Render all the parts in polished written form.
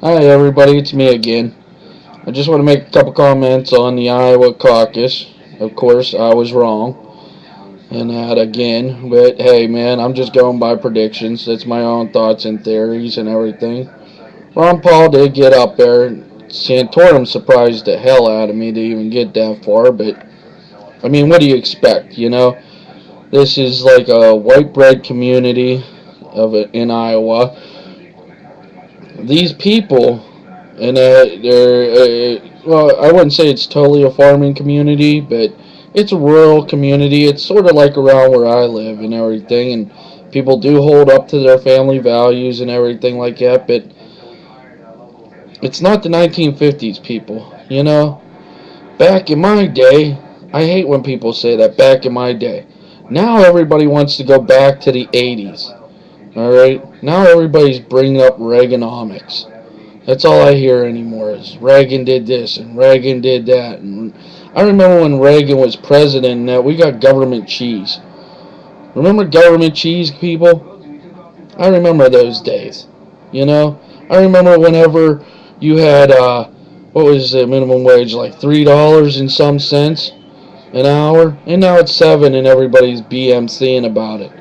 Hi, everybody, it's me again. I just want to make a couple comments on the Iowa caucus. Of course, I was wrong in that again, but hey, man, I'm just going by predictions. That's my own thoughts and theories and everything. Ron Paul did get up there. Santorum surprised the hell out of me to even get that far, but I mean, what do you expect? This is like a white bread community in Iowa. These people, and they're well, I wouldn't say it's totally a farming community, but it's a rural community. It's sort of like around where I live and everything, and people do hold up to their family values and everything like that. But it's not the 1950s, people. Back in my day, I hate when people say that. Back in my day, now everybody wants to go back to the 80s. All right, now everybody's bringing up Reaganomics. That's all I hear anymore is Reagan did this and Reagan did that. And I remember when Reagan was president that we got government cheese. Remember government cheese, people? I remember those days. You know, I remember whenever you had what was the minimum wage, like $3 and some cents an hour, and now it's 7, and everybody's BMCing about it,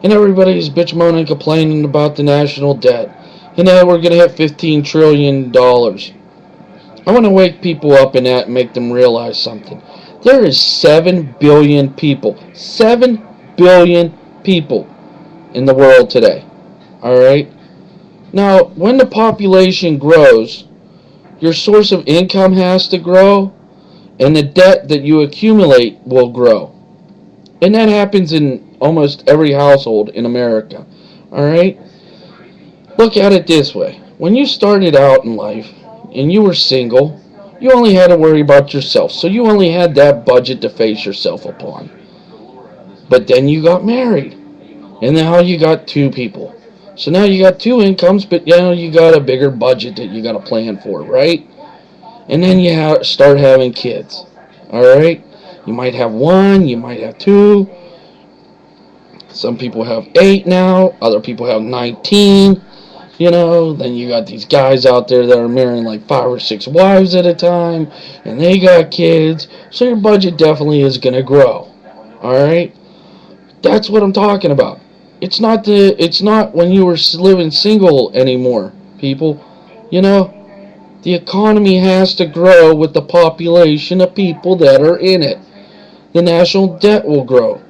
and everybody's bitch moaning, complaining about the national debt, and now we're gonna hit $15 trillion. I want to wake people up in that and make them realize something. There is 7 billion people. 7 billion people in the world today. Alright? Now, when the population grows, your source of income has to grow, and the debt that you accumulate will grow. And that happens in almost every household in America. Alright? Look at it this way. When you started out in life and you were single, you only had to worry about yourself. So you only had that budget to face yourself upon. But then you got married. And now you got 2 people. So now you got 2 incomes, but now you got a bigger budget that you got to plan for, right? And then you start having kids. Alright? You might have 1, you might have 2. Some people have 8 now. Other people have 19. Then you got these guys out there that are marrying like 5 or 6 wives at a time, and they got kids, so your budget definitely is going to grow. Alright? That's what I'm talking about. It's not when you were living single anymore, people. The economy has to grow with the population of people that are in it. The national debt will grow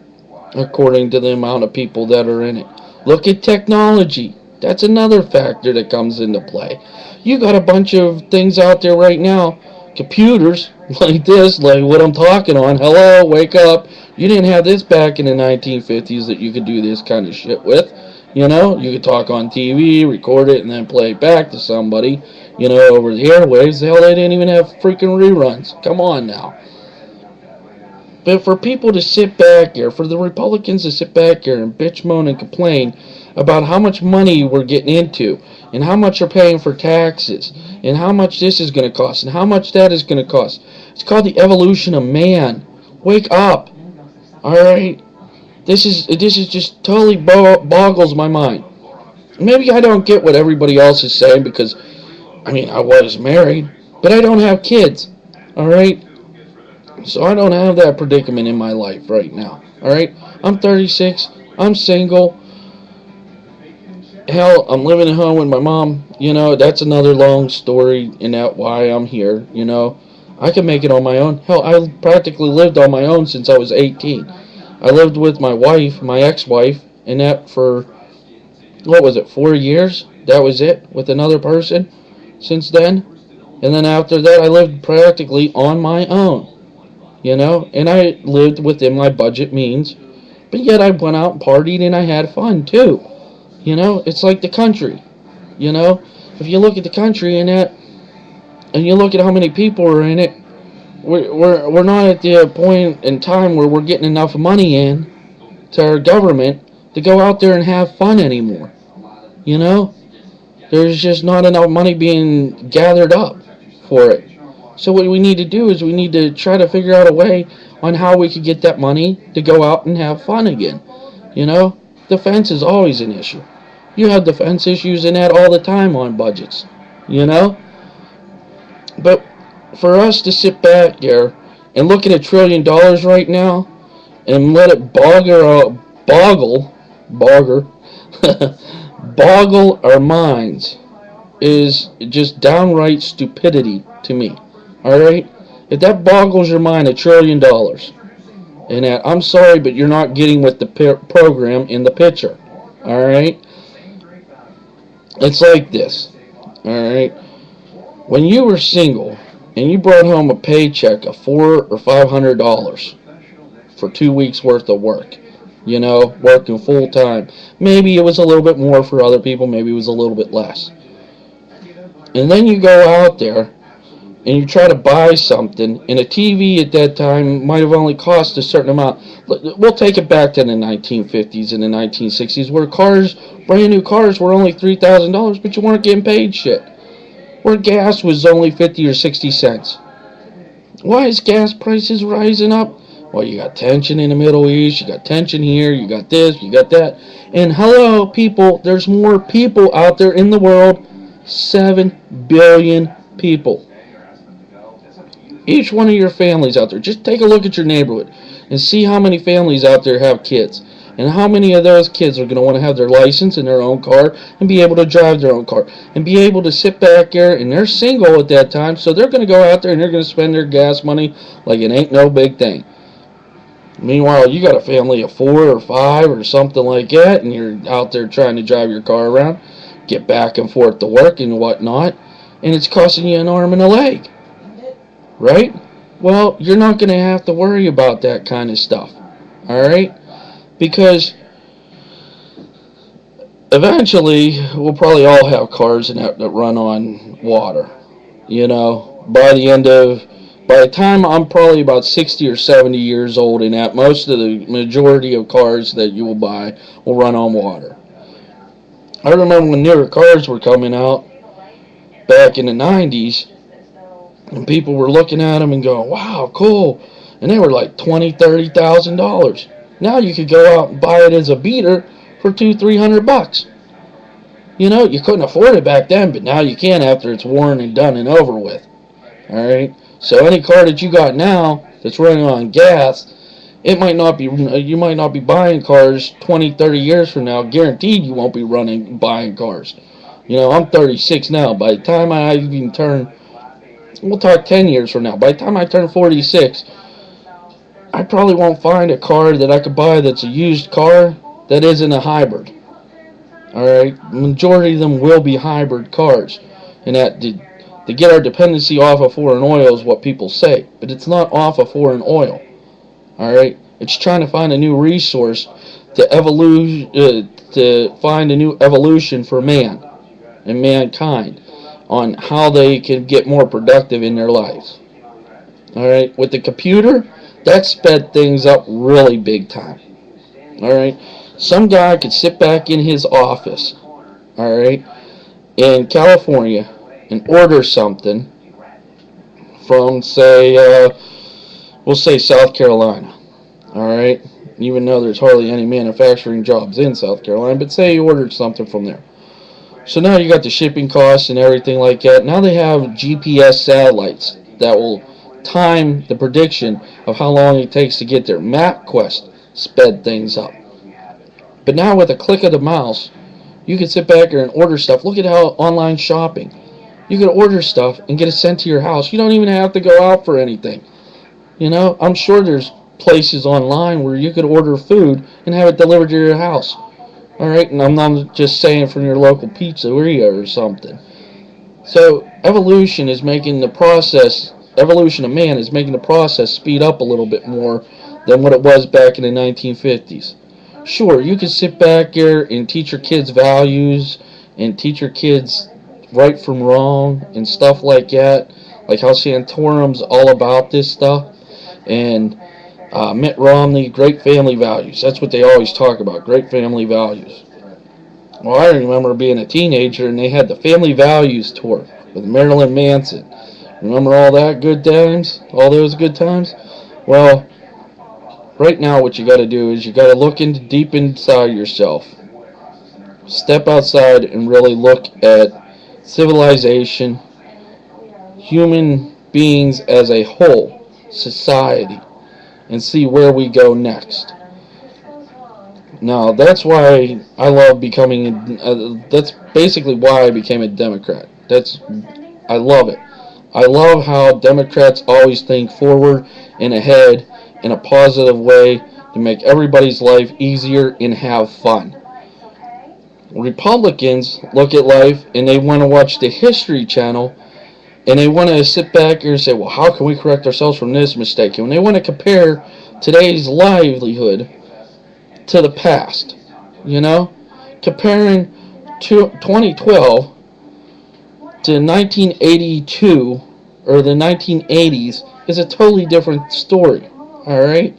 according to the amount of people that are in it. Look at technology. That's another factor that comes into play. You got a bunch of things out there right now, computers like this, like what I'm talking on. Hello, wake up. You didn't have this back in the 1950s that you could do this kind of shit with. You could talk on TV, record it, and then play it back to somebody, over the airwaves. Hell, they didn't even have freaking reruns. Come on now. But for people to sit back here, for the Republicans to sit back here and bitch, moan, and complain about how much money we're getting into, and how much you're paying for taxes, and how much this is going to cost, and how much that is going to cost. It's called the evolution of man. Wake up. Alright? This is just totally boggles my mind. Maybe I don't get what everybody else is saying because, I was married, but I don't have kids. Alright? So I don't have that predicament in my life right now. Alright? I'm 36. I'm single. Hell, I'm living at home with my mom. That's another long story in that why I'm here. I can make it on my own. Hell, I practically lived on my own since I was 18. I lived with my wife, my ex-wife, and that for, 4 years? That was it, with another person since then. And then after that, I lived practically on my own. And I lived within my budget means. But yet I went out and partied and I had fun too. It's like the country. If you look at the country and that, and you look at how many people are in it, we're not at the point in time where we're getting enough money in to our government to go out there and have fun anymore. There's just not enough money being gathered up for it. So what we need to do is we need to try to figure out a way on how we could get that money to go out and have fun again. Defense is always an issue. You have defense issues in that all the time on budgets. you know? But for us to sit back there and look at $1 trillion right now and let it boggle, boggle our minds is just downright stupidity to me. Alright? If that boggles your mind, $1 trillion. And that, I'm sorry, but you're not getting with the program in the picture. Alright? It's like this. Alright? When you were single and you brought home a paycheck of $400 or $500 for 2 weeks worth of work, working full time, maybe it was a little bit more for other people, maybe it was a little bit less. And then you go out there and you try to buy something, and a TV at that time might have only cost a certain amount. We'll take it back to the 1950s and the 1960s, where brand new cars, were only $3,000, but you weren't getting paid shit. Where gas was only 50 or 60 cents. Why is gas prices rising up? Well, you got tension in the Middle East, you got tension here, you got this, you got that. And hello, people, there's more people out there in the world. 7 billion people. Each one of your families out there, just take a look at your neighborhood and see how many families out there have kids. And how many of those kids are going to want to have their license in their own car and be able to drive their own car and be able to sit back there, and they're single at that time, so they're going to go out there and they're going to spend their gas money like it ain't no big thing. Meanwhile, you got a family of 4 or 5 or something like that, and you're out there trying to drive your car around, get back and forth to work and whatnot, and it's costing you an arm and a leg. Right? Well, you're not going to have to worry about that kind of stuff. Alright? Because eventually we'll probably all have cars that run on water. By the time I'm probably about 60 or 70 years old, and that most of the majority of cars that you will buy will run on water. I remember when newer cars were coming out back in the 90s, and people were looking at them and going, wow, cool. And they were like $20,000, $30,000. Now you could go out and buy it as a beater for $200-300. You couldn't afford it back then, but now you can after it's worn and done and over with. Alright? So any car that you got now that's running on gas, you might not be buying cars 20-30 years from now. Guaranteed you won't be buying cars. I'm 36 now. By the time I even turn, we'll talk 10 years from now. By the time I turn 46, I probably won't find a car that I could buy that's a used car that isn't a hybrid. Alright? The majority of them will be hybrid cars. And that to get our dependency off of foreign oil is what people say. But it's not off of foreign oil. Alright? It's trying to find a new resource to find a new evolution for man and mankind on how they can get more productive in their lives. Alright? With the computer, that sped things up really big time. Alright? Some guy could sit back in his office, alright, in California and order something from, we'll say South Carolina. Alright? Even though there's hardly any manufacturing jobs in South Carolina, but say you ordered something from there. So now you got the shipping costs and everything like that. Now they have GPS satellites that will time the prediction of how long it takes to get there. MapQuest sped things up. But now with a click of the mouse, you can sit back there and order stuff. Look at how online shopping. You can order stuff and get it sent to your house. You don't even have to go out for anything. I'm sure there's places online where you could order food and have it delivered to your house. Alright, and I'm not just saying from your local pizzeria or something. So evolution of man is making the process speed up a little bit more than what it was back in the 1950s. Sure, you can sit back there and teach your kids values and teach your kids right from wrong and stuff like that, like how Santorum's all about this stuff, and Mitt Romney, great family values. That's what they always talk about, great family values. Well, I remember being a teenager and they had the Family Values tour with Marilyn Manson. Remember all that good times? All those good times? Well, right now what you got to do is you got to look deep inside yourself. Step outside and really look at civilization, human beings as a whole, society, and see where we go next. Now, that's why I love becoming. That's basically why I became a Democrat. I love it. I love how Democrats always think forward and ahead in a positive way to make everybody's life easier and have fun. Republicans look at life and they want to watch the History Channel and they want to sit back and say, well, how can we correct ourselves from this mistake? And they want to compare today's livelihood to the past. You know? Comparing 2012 to 1982 or the 1980s is a totally different story. Alright?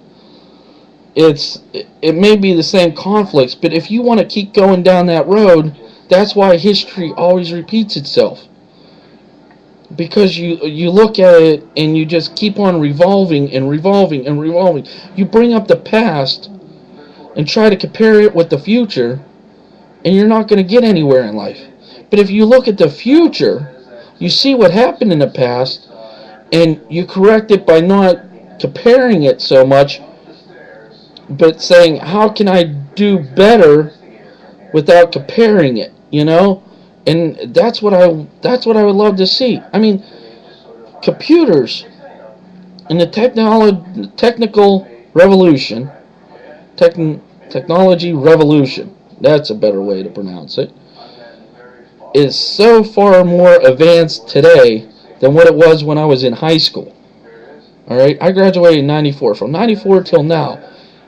It may be the same conflicts, but if you want to keep going down that road, that's why history always repeats itself. Because you look at it and you just keep on revolving and revolving and revolving. You bring up the past and try to compare it with the future, and you're not going to get anywhere in life. But if you look at the future, you see what happened in the past, and you correct it by not comparing it so much, but saying, how can I do better without comparing it, you know? And that's what I would love to see. I mean, computers and the technical revolution, technology revolution, that's a better way to pronounce it, is so far more advanced today than what it was when I was in high school. Alright, I graduated in 94. From 94 till now,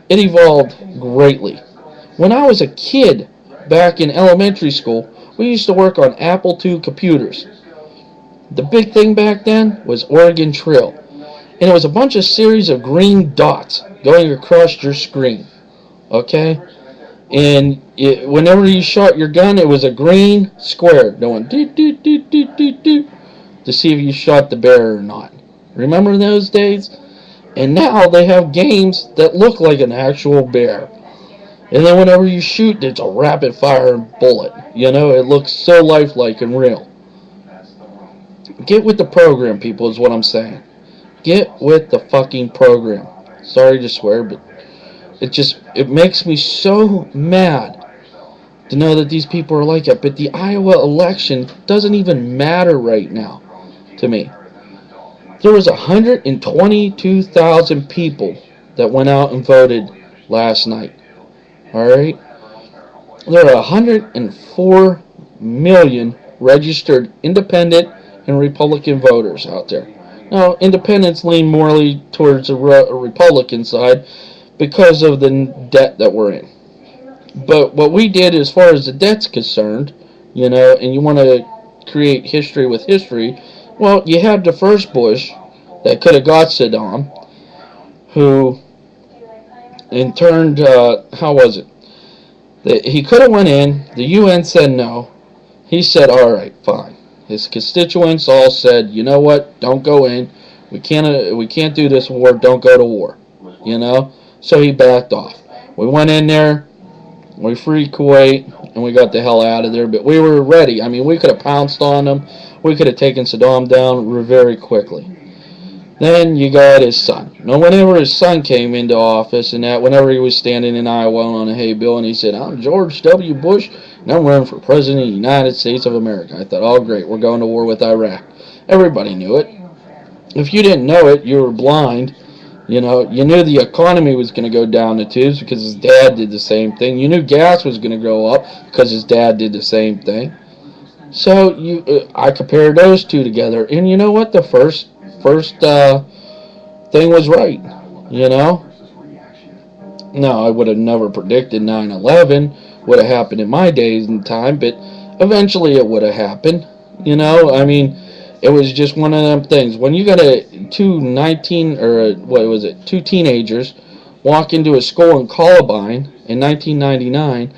it evolved greatly. When I was a kid back in elementary school, we used to work on Apple II computers. The big thing back then was Oregon Trail. And it was a bunch of series of green dots going across your screen. Okay? And whenever you shot your gun, it was a green square going doot doot doot doot doot doot to see if you shot the bear or not. Remember those days? And now they have games that look like an actual bear. And then whenever you shoot, it's a rapid fire bullet. You know, it looks so lifelike and real. Get with the program, people, is what I'm saying. Get with the fucking program. Sorry to swear, but it makes me so mad to know that these people are like that. But the Iowa election doesn't even matter right now to me. There was 122,000 people that went out and voted last night. Alright? There are 104 million registered independent and Republican voters out there. Now, independents lean morely towards the Republican side because of the debt that we're in. But what we did as far as the debt's concerned, you know, and you want to create history with history, well, you had the first Bush that could have got Saddam, who in turned, how was it? He could have went in, the UN said no, he said, alright, fine. His constituents all said, you know what, don't go in, we can't do this war, don't go to war, you know? So he backed off. We went in there, we freed Kuwait, and we got the hell out of there, but we were ready. I mean, we could have pounced on them, we could have taken Saddam down very quickly. Then you got his son. Now, whenever his son came into office and that, whenever he was standing in Iowa on a hay bill and he said, I'm George W. Bush and I'm running for President of the United States of America. I thought, oh, great, we're going to war with Iraq. Everybody knew it. If you didn't know it, you were blind. You know, you knew the economy was going to go down the tubes because his dad did the same thing. You knew gas was going to go up because his dad did the same thing. So I compared those two together, and you know what? The first thing was right, you know. No, I would have never predicted 9/11 would have happened in my days and time, but eventually it would have happened, you know. I mean, it was just one of them things. When you got two teenagers walk into a school in Columbine in 1999,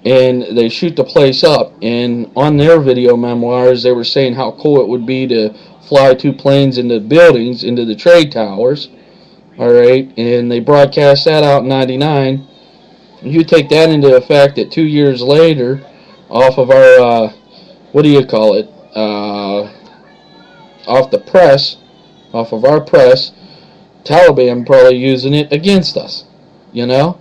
and they shoot the place up, and on their video memoirs, they were saying how cool it would be to fly two planes into buildings, into the trade towers, alright, and they broadcast that out in 99. You take that into effect that 2 years later, off of our, uh, off the press, off of our press, Taliban probably using it against us, you know?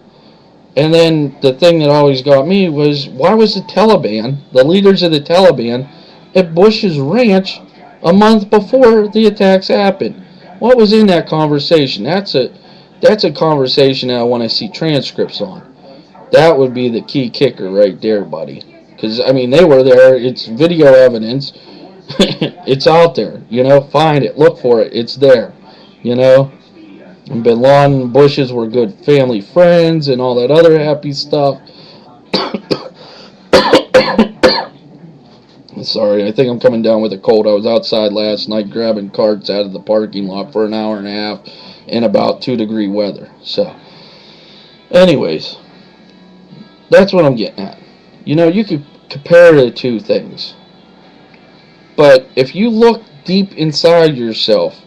And then the thing that always got me was, why was the Taliban, the leaders of the Taliban, at Bush's ranch a month before the attacks happened? What was in that conversation? That's a conversation that I want to see transcripts on. That would be the key kicker right there, buddy. Because, I mean, they were there. It's video evidence. It's out there. You know, find it. Look for it. It's there. You know? And Bin Laden and Bushes were good family friends and all that other happy stuff. Sorry, I think I'm coming down with a cold. I was outside last night grabbing carts out of the parking lot for an hour and a half in about 2-degree weather. So, anyways, that's what I'm getting at. You know, you could compare the two things. But if you look deep inside yourself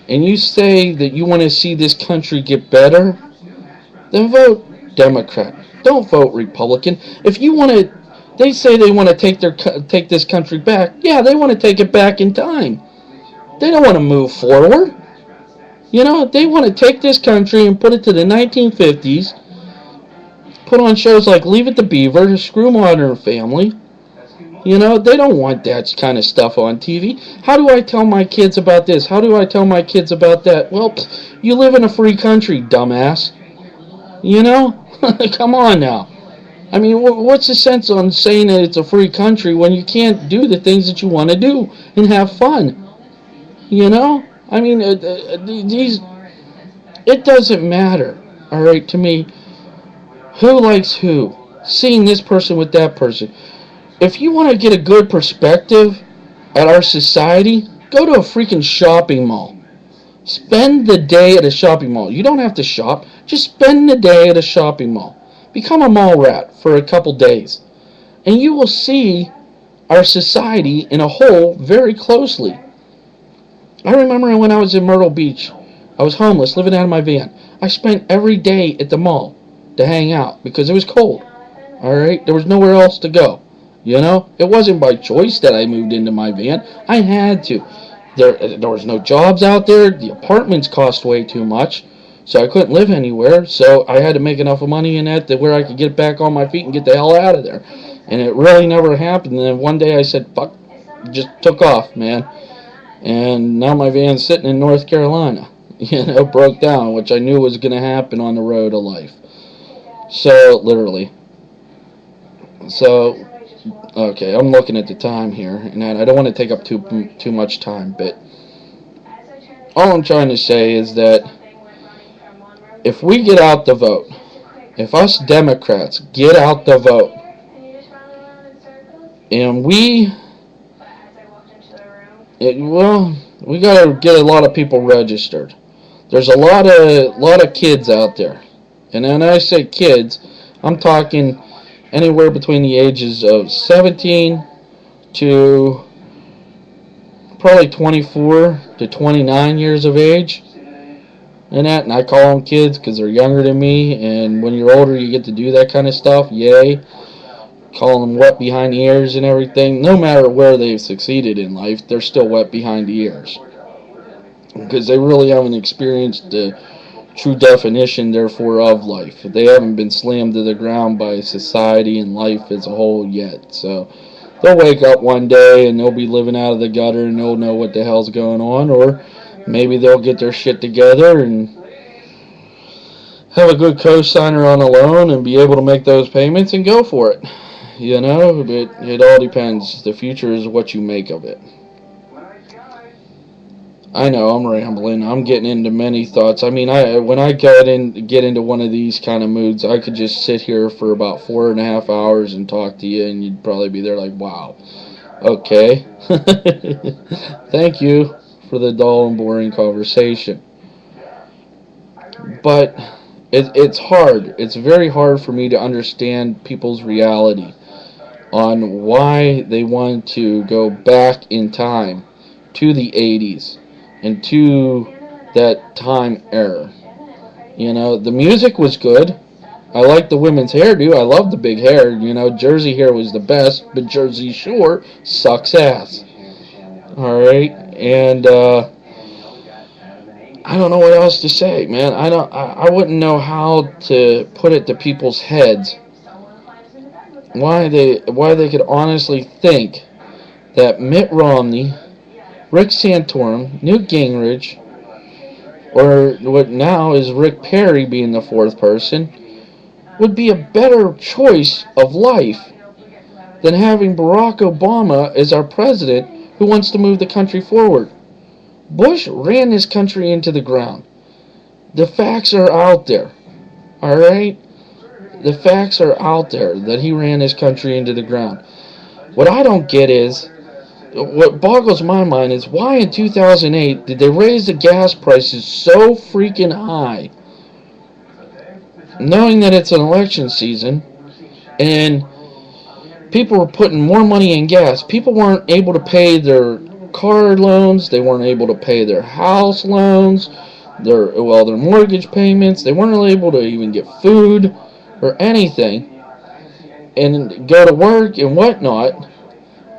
and you say that you want to see this country get better, then vote Democrat. Don't vote Republican. If you want to, they say they want to take this country back. Yeah, they want to take it back in time. They don't want to move forward. You know, they want to take this country and put it to the 1950s. Put on shows like Leave It to Beaver, Screw Modern Family. You know, they don't want that kind of stuff on TV. How do I tell my kids about this? How do I tell my kids about that? Well, you live in a free country, dumbass. You know? Come on now. I mean, what's the sense on saying that it's a free country when you can't do the things that you want to do and have fun? You know? I mean, it doesn't matter, all right, to me, who likes who. Seeing this person with that person. If you want to get a good perspective at our society, go to a freaking shopping mall. Spend the day at a shopping mall. You don't have to shop. Just spend the day at a shopping mall. Become a mall rat for a couple days. And you will see our society in a whole very closely. I remember when I was in Myrtle Beach, I was homeless, living out of my van. I spent every day at the mall to hang out because it was cold. Alright? There was nowhere else to go. You know? It wasn't by choice that I moved into my van. I had to. There was no jobs out there. The apartments cost way too much. So I couldn't live anywhere. So I had to make enough money in that where I could get back on my feet and get the hell out of there. And it really never happened. And then one day I said, fuck, just took off, man. And now my van's sitting in North Carolina. You know, broke down, which I knew was going to happen on the road of life. So, literally. So, okay, I'm looking at the time here, and I don't want to take up too much time, but all I'm trying to say is that if we get out the vote, if us Democrats get out the vote, and we got to get a lot of people registered. There's a lot of kids out there, and when I say kids, I'm talking anywhere between the ages of 17 to probably 24 to 29 years of age. And I call them kids because they're younger than me, and when you're older you get to do that kind of stuff, yay. Call them wet behind the ears and everything. No matter where they've succeeded in life, they're still wet behind the ears. Because they really haven't experienced the true definition, therefore, of life. They haven't been slammed to the ground by society and life as a whole yet. So they'll wake up one day and they'll be living out of the gutter and they'll know what the hell's going on. Or maybe they'll get their shit together and have a good co-signer on a loan and be able to make those payments and go for it. You know, it all depends. The future is what you make of it. I know I'm rambling. I'm getting into many thoughts. I mean, when I get into one of these kind of moods, I could just sit here for about 4.5 hours and talk to you, and you'd probably be there like, wow, okay. Thank you for the dull and boring conversation. But it's hard. It's very hard for me to understand people's reality on why they want to go back in time to the 80s. And to that time era. You know, the music was good. I liked the women's hairdo. I loved the big hair. You know, Jersey hair was the best, but Jersey Shore sucks ass. All right, and I don't know what else to say, man. I wouldn't know how to put it to people's heads why they could honestly think that Mitt Romney, Rick Santorum, Newt Gingrich, or what now is Rick Perry being the fourth person, would be a better choice of life than having Barack Obama as our president who wants to move the country forward. Bush ran this country into the ground. The facts are out there. All right? The facts are out there that he ran this country into the ground. What I don't get is, what boggles my mind is why in 2008 did they raise the gas prices so freaking high, knowing that it's an election season and people were putting more money in gas. People weren't able to pay their car loans. They weren't able to pay their house loans, their mortgage payments. They weren't able to even get food or anything and go to work and whatnot.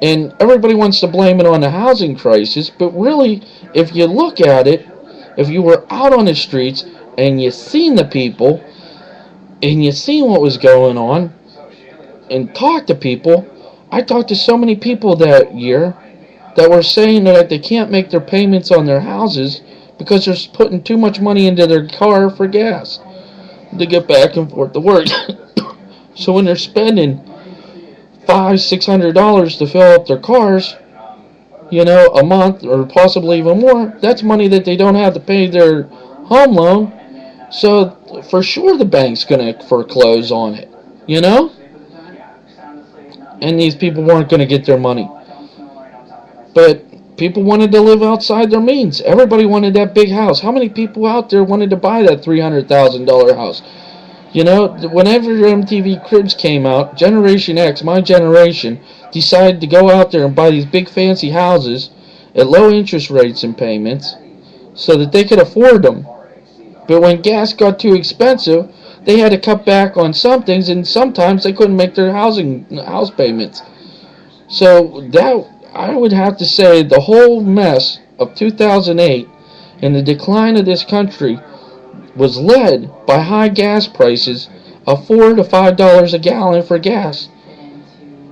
And everybody wants to blame it on the housing crisis, but really, if you look at it, if you were out on the streets and you seen the people and you seen what was going on and talked to people, I talked to so many people that year that were saying that they can't make their payments on their houses because they're putting too much money into their car for gas to get back and forth to work. So when they're spending $500-$600 to fill up their cars, a month or possibly even more, that's money that they don't have to pay their home loan. So for sure the bank's going to foreclose on it, and these people weren't going to get their money. But people wanted to live outside their means. Everybody wanted that big house. How many people out there wanted to buy that $300,000 house? Whenever MTV Cribs came out, Generation X, my generation, decided to go out there and buy these big fancy houses at low interest rates and payments so that they could afford them. But when gas got too expensive, they had to cut back on some things, and sometimes they couldn't make their house payments. So that, I would have to say, the whole mess of 2008 and the decline of this country was led by high gas prices of $4 to $5 a gallon for gas.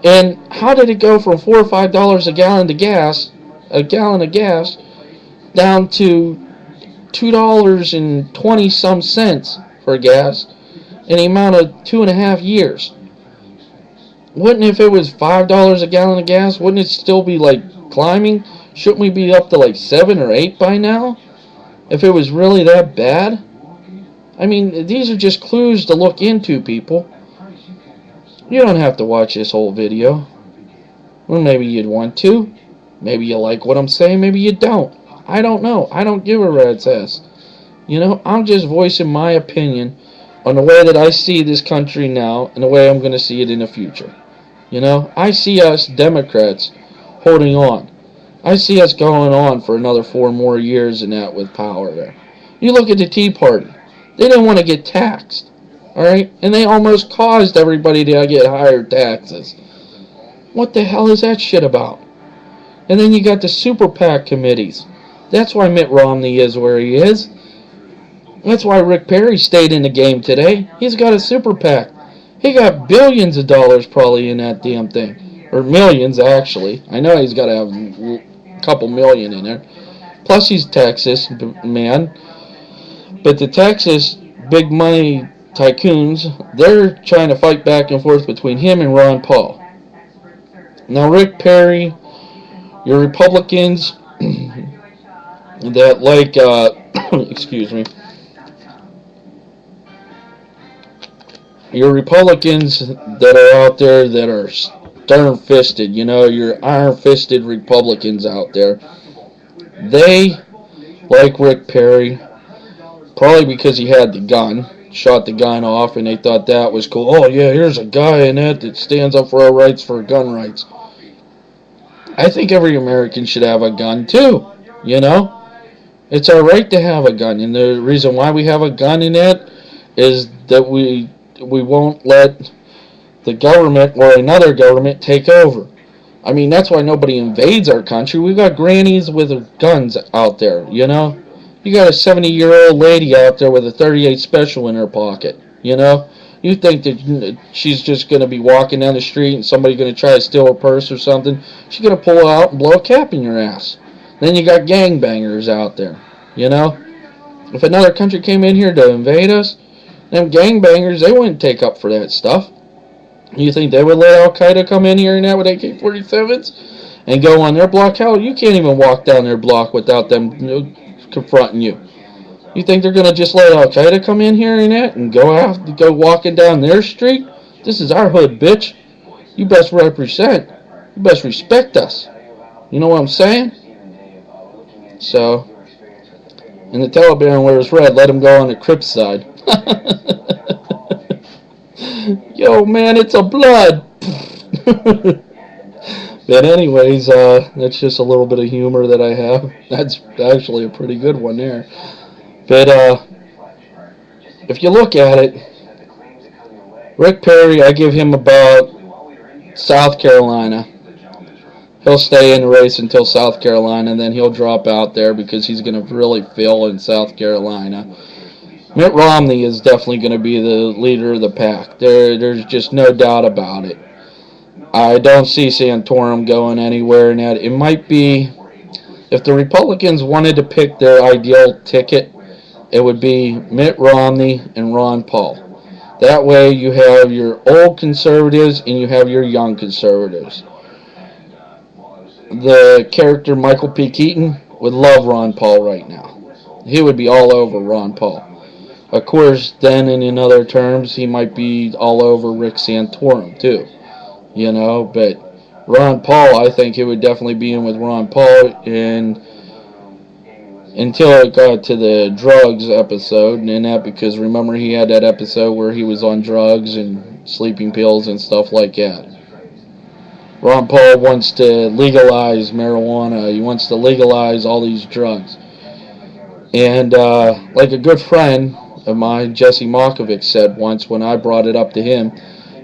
And how did it go from $4 or $5 a gallon of gas, down to $2.20 some cents for gas in the amount of 2.5 years? Wouldn't, if it was $5 a gallon of gas, wouldn't it still be climbing? Shouldn't we be up to 7 or 8 by now? If it was really that bad? I mean, these are just clues to look into, people. You don't have to watch this whole video. Well, maybe you'd want to. Maybe you like what I'm saying, maybe you don't. I don't know. I don't give a rat's ass. I'm just voicing my opinion on the way that I see this country now and the way I'm going to see it in the future. I see us Democrats holding on. I see us going on for another 4 more years and that with power there. You look at the Tea Party. They didn't want to get taxed, all right? And they almost caused everybody to get higher taxes. What the hell is that shit about? And then you got the super PAC committees. That's why Mitt Romney is where he is. That's why Rick Perry stayed in the game today. He's got a super PAC. He got billions of dollars probably in that damn thing. Or millions, actually. I know he's got to have a couple million in there. Plus he's Texas man. But the Texas big money tycoons, they're trying to fight back and forth between him and Ron Paul. Now, Rick Perry, your Republicans that excuse me, your Republicans that are out there that are stern-fisted, your iron-fisted Republicans out there, they, like Rick Perry, probably because he had the gun, shot the gun off, and they thought that was cool. Oh, yeah, here's a guy in it that stands up for our rights, for gun rights. I think every American should have a gun, too, It's our right to have a gun, and the reason why we have a gun in it is that we won't let the government or another government take over. I mean, that's why nobody invades our country. We got grannies with guns out there, you know? You got a 70-year-old lady out there with a 38 special in her pocket, you know? You think that she's just going to be walking down the street and somebody's going to try to steal her purse or something? She's going to pull out and blow a cap in your ass. Then you got gangbangers out there, you know? If another country came in here to invade us, them gangbangers, they wouldn't take up for that stuff. You think they would let Al Qaeda come in here and that with AK-47s and go on their block? Hell, you can't even walk down their block without them confronting you. You think they're gonna just let Al Qaeda come in here and that and go walking down their street? This is our hood, bitch. You best represent. You best respect us. You know what I'm saying? So, and the Taliban wears red. Let them go on the Crip side. Yo, man, it's a blood. But anyways, that's just a little bit of humor that I have. That's actually a pretty good one there. But if you look at it, Rick Perry, I give him about South Carolina. He'll stay in the race until South Carolina, and then he'll drop out there because he's going to really fail in South Carolina. Mitt Romney is definitely going to be the leader of the pack. There's just no doubt about it. I don't see Santorum going anywhere in that. It might be, if the Republicans wanted to pick their ideal ticket, it would be Mitt Romney and Ron Paul. That way you have your old conservatives and you have your young conservatives. The character Michael P. Keaton would love Ron Paul right now. He would be all over Ron Paul. Of course, then in other terms, he might be all over Rick Santorum too. You know, but Ron Paul, I think he would definitely be in with Ron Paul, and until it got to the drugs episode, and that because remember he had that episode where he was on drugs and sleeping pills and stuff like that. Ron Paul wants to legalize marijuana. He wants to legalize all these drugs. And like a good friend of mine, Jesse Markovic, said once when I brought it up to him,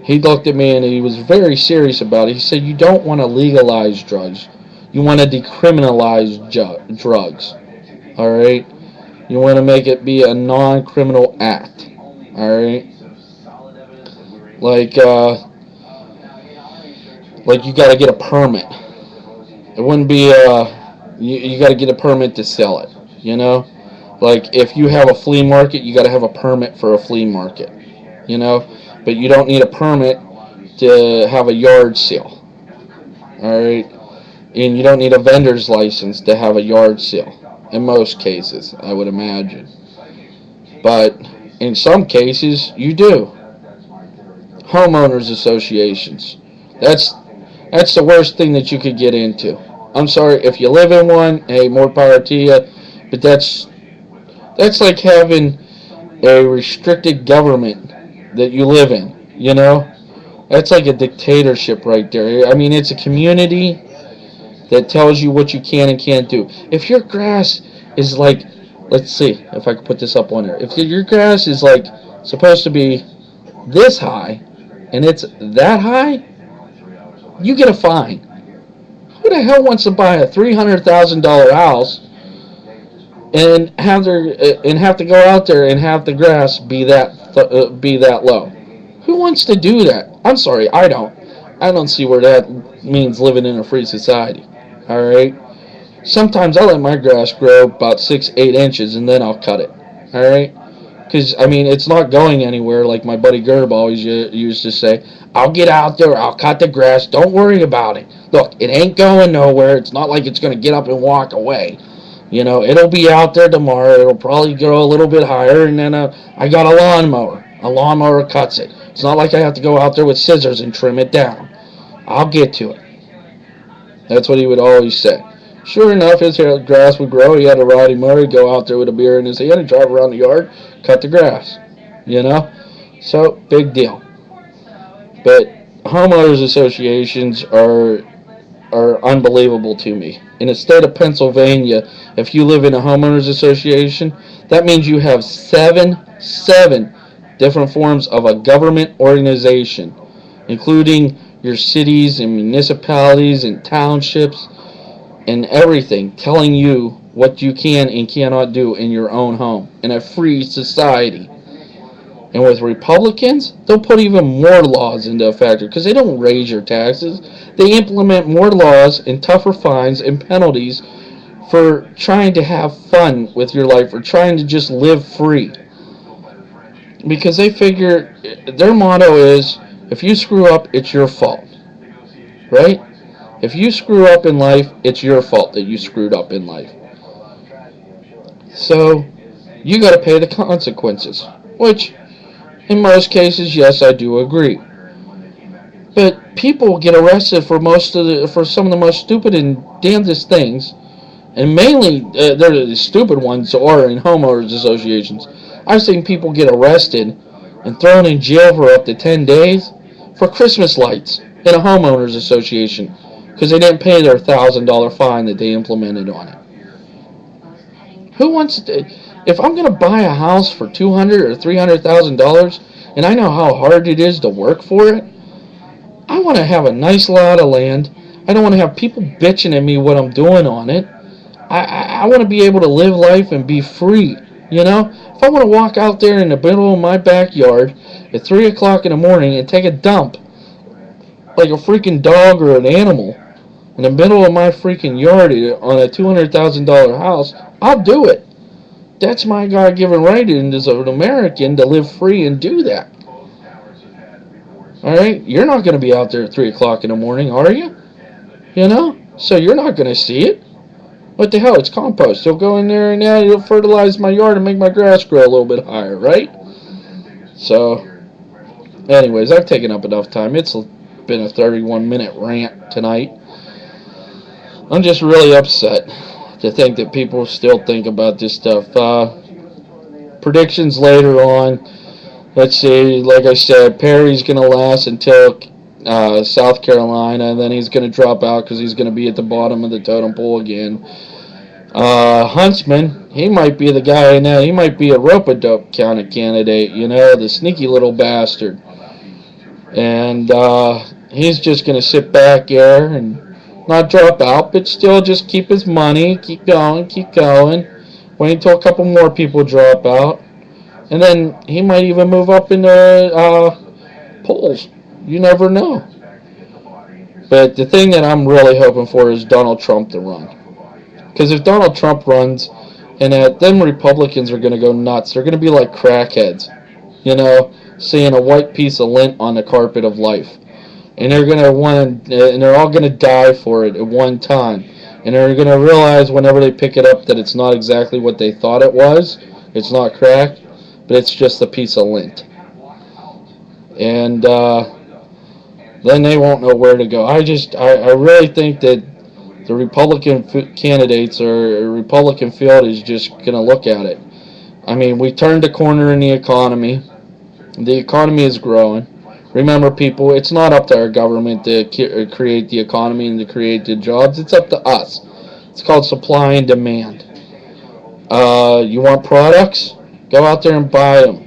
he looked at me and he was very serious about it. He said, you don't want to legalize drugs. You want to decriminalize drugs. Alright? You want to make it be a non-criminal act. Alright? Like you got to get a permit. It wouldn't be, you got to get a permit to sell it. You know? Like, if you have a flea market, you got to have a permit for a flea market. You know? But you don't need a permit to have a yard sale. Alright? And you don't need a vendor's license to have a yard sale. In most cases, I would imagine. But in some cases, you do. Homeowners associations. That's the worst thing that you could get into. I'm sorry, if you live in one, hey, more power to you. But that's like having a restricted government that you live in, you know? That's like a dictatorship right there. I mean, it's a community that tells you what you can and can't do. If your grass is like, let's see if I can put this up on there. If your grass is like supposed to be this high and it's that high, you get a fine. Who the hell wants to buy a $300,000 house and have to go out there and have the grass be that low? Who wants to do that? I'm sorry, I don't. I don't see where that means living in a free society. Alright? Sometimes I let my grass grow about 6-8 inches and then I'll cut it. Alright? Because, I mean, it's not going anywhere like my buddy Gerb always used to say. I'll get out there, I'll cut the grass, don't worry about it. Look, it ain't going nowhere. It's not like it's going to get up and walk away. You know, it'll be out there tomorrow. It'll probably grow a little bit higher, and then I got a lawnmower. A lawnmower cuts it. It's not like I have to go out there with scissors and trim it down. I'll get to it. That's what he would always say. Sure enough, his grass would grow. He had a riding mower. He'd go out there with a beer in his hand and drive around the yard, cut the grass. You know? So, big deal. But homeowners associations are unbelievable to me. In the state of Pennsylvania, if you live in a homeowners association, that means you have seven different forms of a government organization, including your cities and municipalities and townships and everything, telling you what you can and cannot do in your own home in a free society. And with Republicans, they'll put even more laws into effect because they don't raise your taxes. They implement more laws and tougher fines and penalties for trying to have fun with your life or trying to just live free. Because they figure their motto is if you screw up, it's your fault. Right? If you screw up in life, it's your fault that you screwed up in life. So, you got to pay the consequences. Which, in most cases, yes, I do agree. But people get arrested for for some of the most stupid and damnedest things, and mainly they're the stupid ones are in homeowners associations. I've seen people get arrested and thrown in jail for up to 10 days for Christmas lights in a homeowners association because they didn't pay their $1,000 fine that they implemented on it. Who wants to? If I'm going to buy a house for $200,000 or $300,000, and I know how hard it is to work for it, I want to have a nice lot of land. I don't want to have people bitching at me what I'm doing on it. I want to be able to live life and be free. You know, if I want to walk out there in the middle of my backyard at 3 o'clock in the morning and take a dump like a freaking dog or an animal in the middle of my freaking yard on a $200,000 house, I'll do it. That's my God-given right as an American to live free and do that. Alright? You're not going to be out there at 3 o'clock in the morning, are you? You know? So you're not going to see it. What the hell? It's compost. You'll go in there and now you'll fertilize my yard and make my grass grow a little bit higher, right? So, anyways, I've taken up enough time. It's been a 31-minute rant tonight. I'm just really upset to think that people still think about this stuff. Predictions later on. Let's see, like I said, Perry's going to last until South Carolina, and then he's going to drop out because he's going to be at the bottom of the totem pole again. Huntsman, he might be the guy now. He might be a rope-a-dope kind of candidate, you know, the sneaky little bastard. And he's just going to sit back there and not drop out, but still just keep his money, keep going, wait until a couple more people drop out, and then he might even move up in the polls. You never know. But the thing that I'm really hoping for is Donald Trump to run. Because if Donald Trump runs, and then Republicans are going to go nuts. They're going to be like crackheads, you know, seeing a white piece of lint on the carpet of life. And they're going to want, and they're all going to die for it at one time. And they're going to realize whenever they pick it up that it's not exactly what they thought it was. It's not crack, but it's just a piece of lint. And then they won't know where to go. I really think that the Republican candidates or Republican field is just going to look at it. I mean, we turned a corner in the economy. The economy is growing. Remember, people, it's not up to our government to create the economy and to create the jobs. It's up to us. It's called supply and demand. You want products? Go out there and buy them.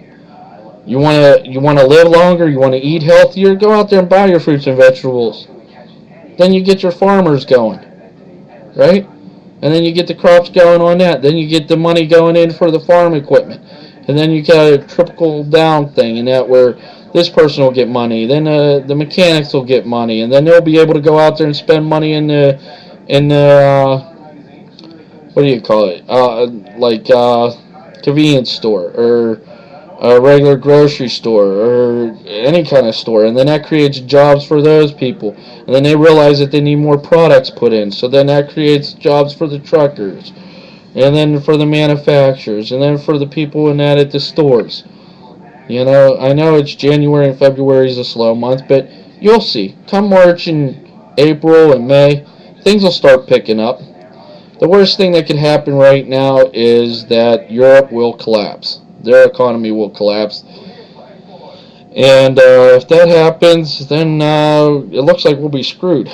You want to live longer? You want to eat healthier? Go out there and buy your fruits and vegetables. Then you get your farmers going, right? And then you get the crops going on that. Then you get the money going in for the farm equipment. And then you got a trickle down thing, and that where this person will get money, then the mechanics will get money, and then they'll be able to go out there and spend money in the what do you call it? Convenience store or a regular grocery store or any kind of store, and then that creates jobs for those people, and then they realize that they need more products put in, so then that creates jobs for the truckers, and then for the manufacturers, and then for the people in that at the stores. You know, I know it's January and February is a slow month, but you'll see. Come March and April and May, things will start picking up. The worst thing that could happen right now is that Europe will collapse. Their economy will collapse. And if that happens, then it looks like we'll be screwed.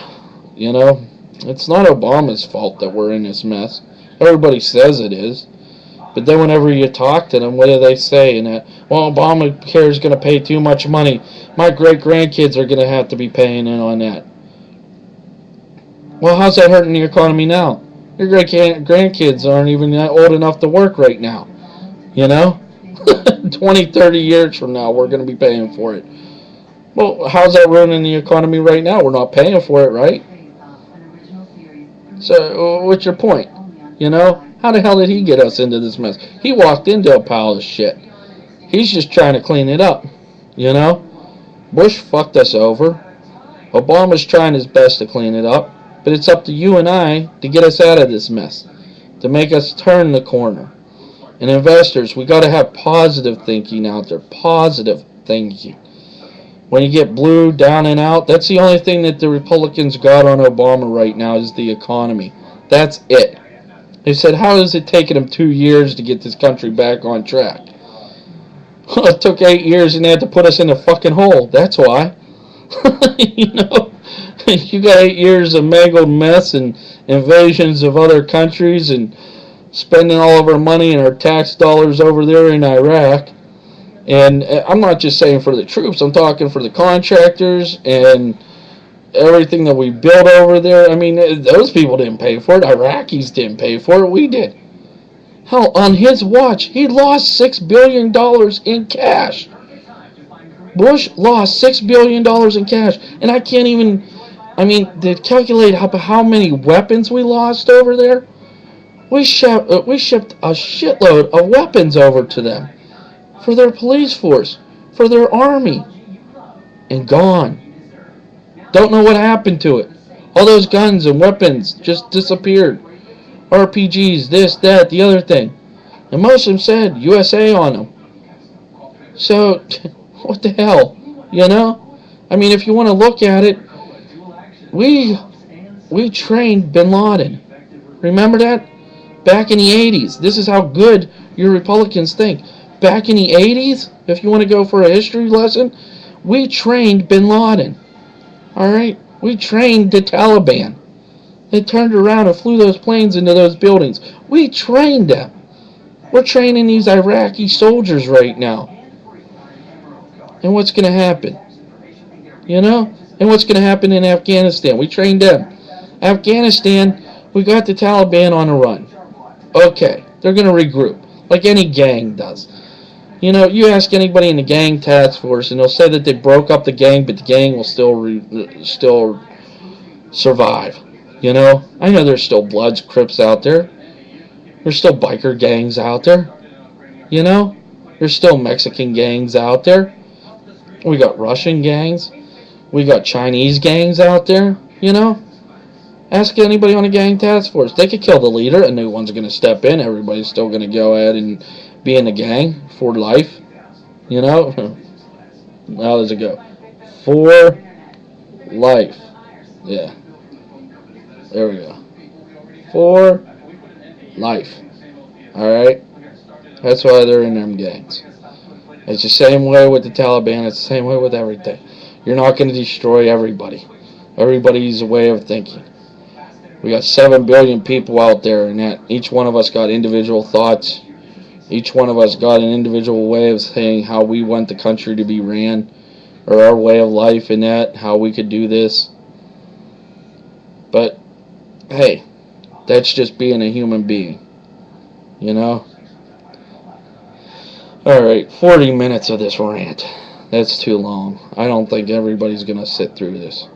You know, it's not Obama's fault that we're in this mess. Everybody says it is. But then whenever you talk to them, what do they say? And that, well, Obamacare is going to pay too much money. My great-grandkids are going to have to be paying in on that. Well, how's that hurting the economy now? Your great-grandkids aren't even old enough to work right now. You know? 20, 30 years from now, we're going to be paying for it. Well, how's that ruining the economy right now? We're not paying for it, right? So, what's your point? You know? How the hell did he get us into this mess? He walked into a pile of shit. He's just trying to clean it up. You know? Bush fucked us over. Obama's trying his best to clean it up. But it's up to you and I to get us out of this mess. To make us turn the corner. And investors, we got to have positive thinking out there. Positive thinking. When you get blue, down and out, that's the only thing that the Republicans got on Obama right now is the economy. That's it. They said, how is it taking them 2 years to get this country back on track? Well, it took 8 years and they had to put us in a fucking hole. That's why. You know, you got 8 years of mangled mess and invasions of other countries and spending all of our money and our tax dollars over there in Iraq. And I'm not just saying for the troops, I'm talking for the contractors and everything that we built over there. I mean, those people didn't pay for it. Iraqis didn't pay for it. We did. Hell, on his watch, he lost $6 billion in cash. Bush lost $6 billion in cash. And I can't even, to calculate how many weapons we lost over there. We shipped a shitload of weapons over to them. For their police force, for their army, and gone. Don't know what happened to it. All those guns and weapons just disappeared. RPGs, this, that, the other thing. And most of them said USA on them. So, what the hell? You know? I mean, if you want to look at it, we trained Bin Laden. Remember that? Back in the 80s. This is how good your Republicans think. Back in the 80s, if you want to go for a history lesson, we trained Bin Laden. Alright? We trained the Taliban. They turned around and flew those planes into those buildings. We trained them. We're training these Iraqi soldiers right now. And what's going to happen? You know? And what's going to happen in Afghanistan? We trained them. Afghanistan, we got the Taliban on the run. Okay, they're going to regroup, like any gang does. You know, you ask anybody in the gang task force, and they'll say that they broke up the gang, but the gang will still survive. You know, I know there's still Bloods, Crips out there. There's still biker gangs out there. You know, there's still Mexican gangs out there. We got Russian gangs. We got Chinese gangs out there. You know, ask anybody on a gang task force. They could kill the leader, a new one's going to step in. Everybody's still going to go ahead and be in the gang for life. You know? How does it go? For life. Yeah. There we go. For life. Alright? That's why they're in them gangs. It's the same way with the Taliban. It's the same way with everything. You're not going to destroy everybody. Everybody's way of thinking. We got 7 billion people out there, and that each one of us got individual thoughts. Each one of us got an individual way of saying how we want the country to be ran, or our way of life in that, how we could do this. But, hey, that's just being a human being. You know? Alright, 40 minutes of this rant. That's too long. I don't think everybody's going to sit through this.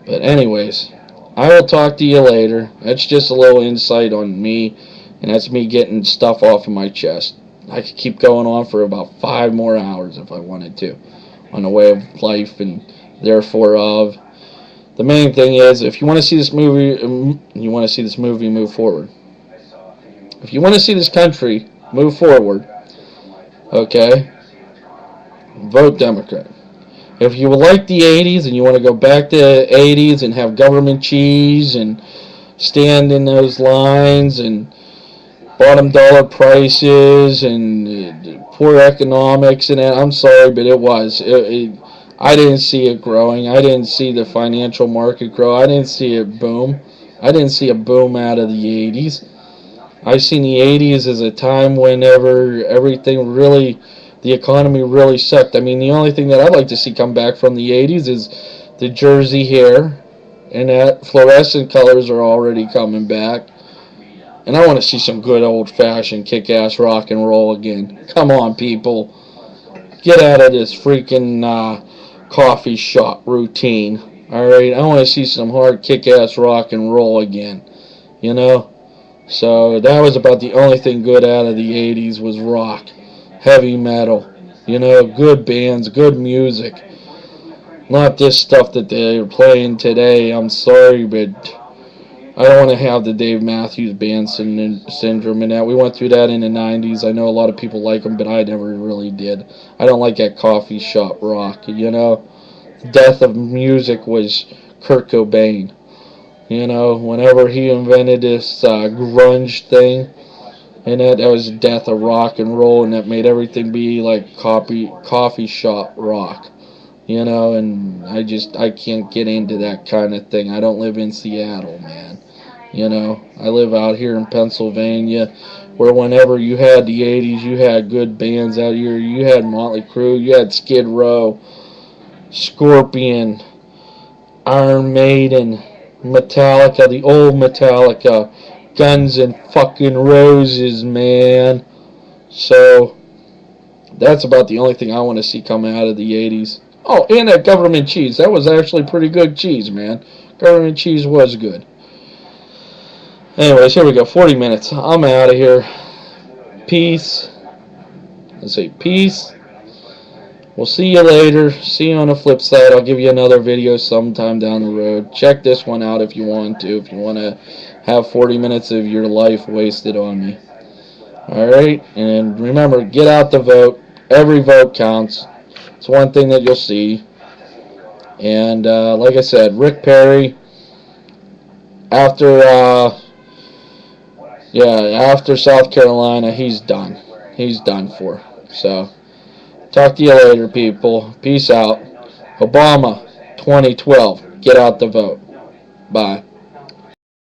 But anyways, I will talk to you later. That's just a little insight on me, and that's me getting stuff off of my chest. I could keep going on for about 5 more hours if I wanted to, on the way of life and therefore of. The main thing is, if you want to see this movie, move forward. If you want to see this country move forward, okay, vote Democrat. If you like the 80s and you want to go back to the 80s and have government cheese and stand in those lines and bottom dollar prices and poor economics and that, I'm sorry, but it was. I didn't see it growing. I didn't see the financial market grow. I didn't see it boom. I didn't see a boom out of the 80s. I seen the 80s as a time whenever everything really, the economy really sucked. I mean, the only thing that I'd like to see come back from the 80s is the Jersey hair, and that fluorescent colors are already coming back. And I want to see some good old-fashioned kick-ass rock and roll again. Come on, people. Get out of this freaking coffee shop routine. Alright, I want to see some hard kick-ass rock and roll again. You know? So that was about the only thing good out of the 80s was rock. Heavy metal. You know, good bands, good music. Not this stuff that they're playing today. I'm sorry, but I don't want to have the Dave Matthews Band syndrome and that. We went through that in the 90s. I know a lot of people like them, but I never really did. I don't like that coffee shop rock, you know. The death of music was Kurt Cobain. You know, whenever he invented this grunge thing, and that was the death of rock and roll, and that made everything be like coffee shop rock. You know, and I can't get into that kind of thing. I don't live in Seattle, man. You know, I live out here in Pennsylvania, where whenever you had the 80s, you had good bands out here. You had Motley Crue, you had Skid Row, Scorpion, Iron Maiden, Metallica, the old Metallica, Guns and fucking Roses, man. So, that's about the only thing I want to see coming out of the 80s. Oh, and that government cheese. That was actually pretty good cheese, man. Government cheese was good. Anyways, here we go. 40 minutes. I'm out of here. Peace. Let's say peace. We'll see you later. See you on the flip side. I'll give you another video sometime down the road. Check this one out if you want to. If you want to have 40 minutes of your life wasted on me. Alright? And remember, get out the vote. Every vote counts. It's one thing that you'll see. And like I said, Rick Perry, after South Carolina, he's done. He's done for. So, talk to you later, people. Peace out. Obama, 2012. Get out the vote. Bye.